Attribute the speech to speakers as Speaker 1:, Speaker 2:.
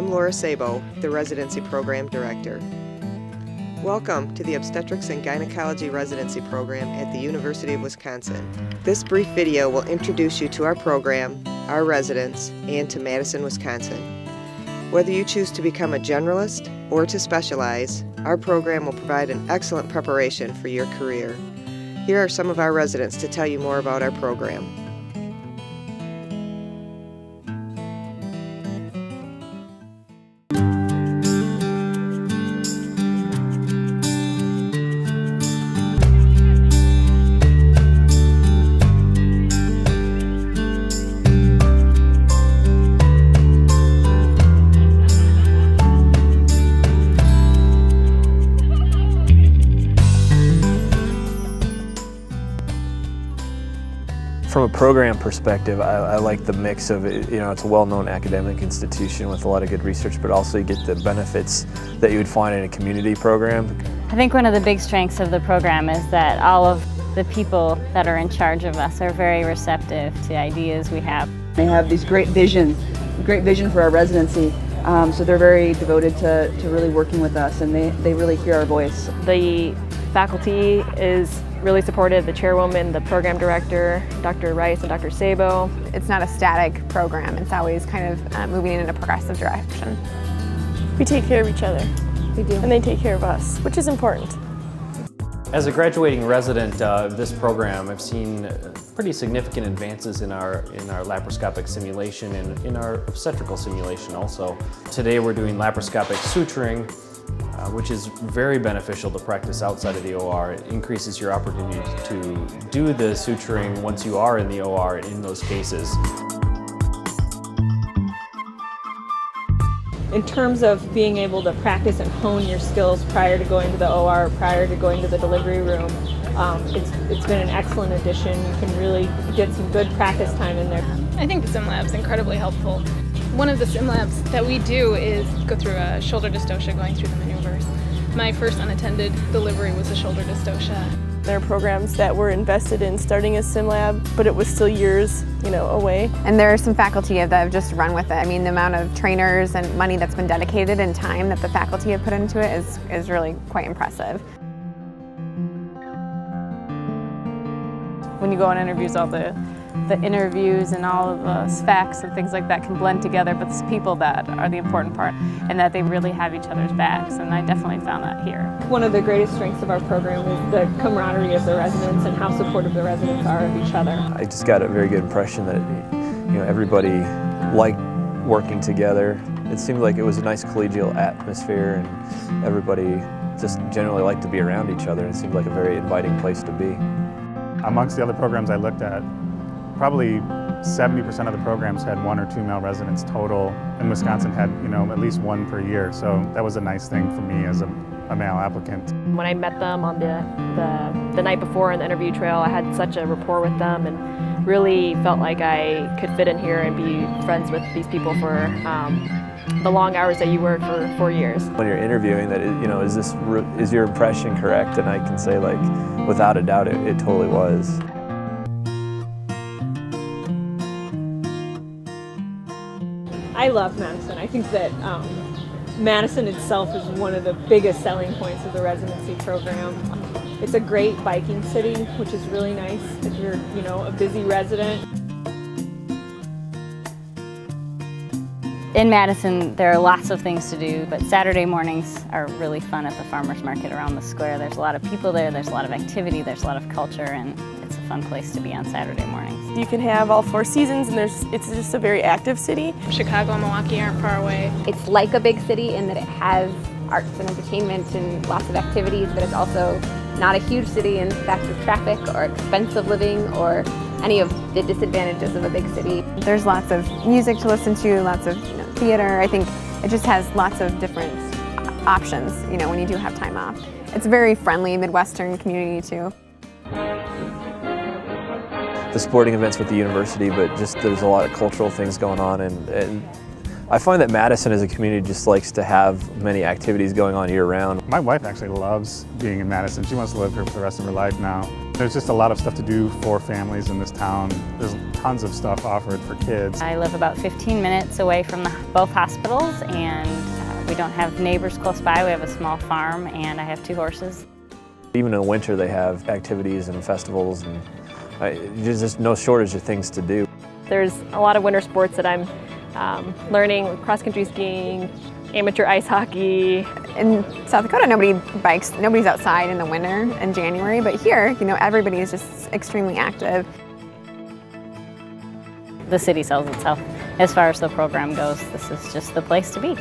Speaker 1: I'm Laura Sabo, the Residency Program Director. Welcome to the Obstetrics and Gynecology Residency Program at the University of Wisconsin. This brief video will introduce you to our program, our residents, and to Madison, Wisconsin. Whether you choose to become a generalist or to specialize, our program will provide an excellent preparation for your career. Here are some of our residents to tell you more about our program.
Speaker 2: From a program perspective, I like the mix of it. You know, it's a well-known academic institution with a lot of good research, but also you get the benefits that you would find in a community program.
Speaker 3: I think one of the big strengths of the program is that all of the people that are in charge of us are very receptive to ideas we have.
Speaker 4: They have these great vision for our residency, so they're very devoted to really working with us, and they really hear our voice.
Speaker 5: The faculty is really supportive, the chairwoman, the program director, Dr. Rice and Dr. Sabo.
Speaker 6: It's not a static program, it's always kind of moving in a progressive direction.
Speaker 7: We take care of each other.
Speaker 6: We do.
Speaker 7: And they take care of us, which is important.
Speaker 8: As a graduating resident of this program, I've seen pretty significant advances in our laparoscopic simulation and in our obstetrical simulation also. Today we're doing laparoscopic suturing, which is very beneficial to practice outside of the OR. It increases your opportunity to do the suturing once you are in the OR in those cases.
Speaker 9: In terms of being able to practice and hone your skills prior to going to the OR, prior to going to the delivery room, it's been an excellent addition. You can really get some good practice time in there.
Speaker 10: I think the sim lab's incredibly helpful. One of the sim labs that we do is go through a shoulder dystocia, going through the maneuvers. My first unattended delivery was a shoulder dystocia.
Speaker 7: There are programs that were invested in starting a sim lab, but it was still years, away.
Speaker 6: And there are some faculty that have just run with it. I mean, the amount of trainers and money that's been dedicated and time that the faculty have put into it is really quite impressive.
Speaker 3: When you go on interviews, all the interviews and all of the facts and things like that can blend together, but it's people that are the important part and that they really have each other's backs, and I definitely found that here.
Speaker 9: One of the greatest strengths of our program is the camaraderie of the residents and how supportive the residents are of each other.
Speaker 2: I just got a very good impression that everybody liked working together. It seemed like it was a nice collegial atmosphere, and everybody just generally liked to be around each other. It seemed like a very inviting place to be.
Speaker 11: Amongst the other programs I looked at, probably 70% of the programs had 1 or 2 male residents total, and Wisconsin had at least 1 per year, so that was a nice thing for me as a male applicant.
Speaker 5: When I met them on the night before on the interview trail, I had such a rapport with them and really felt like I could fit in here and be friends with these people for the long hours that you work for 4 years.
Speaker 2: When you're interviewing, that is your impression correct? And I can say, without a doubt, it totally was.
Speaker 9: I love Madison. I think that Madison itself is one of the biggest selling points of the residency program. It's a great biking city, which is really nice if you're, a busy resident.
Speaker 3: In Madison, there are lots of things to do, but Saturday mornings are really fun at the farmers market around the square. There's a lot of people there, there's a lot of activity, there's a lot of culture, and it's a fun place to be on Saturday mornings.
Speaker 7: You can have all 4 seasons, and it's just a very active city.
Speaker 10: Chicago and Milwaukee aren't far away.
Speaker 6: It's like a big city in that it has arts and entertainment and lots of activities, but it's also not a huge city in fact of traffic or expensive living or any of the disadvantages of a big city. There's lots of music to listen to, lots of theater. I think it just has lots of different options, when you do have time off. It's a very friendly Midwestern community too.
Speaker 2: The sporting events with the university, but just there's a lot of cultural things going on, and I find that Madison as a community just likes to have many activities going on year-round.
Speaker 11: My wife actually loves being in Madison. She wants to live here for the rest of her life now. There's just a lot of stuff to do for families in this town. There's tons of stuff offered for kids.
Speaker 3: I live about 15 minutes away from both hospitals, and we don't have neighbors close by. We have a small farm, and I have 2 horses.
Speaker 2: Even in the winter they have activities and festivals, and there's just no shortage of things to do.
Speaker 5: There's a lot of winter sports that I'm learning, cross-country skiing, amateur ice hockey.
Speaker 6: In South Dakota, nobody bikes, nobody's outside in the winter in January, but here, you know, everybody is just extremely active.
Speaker 3: The city sells itself. As far as the program goes, this is just the place to be.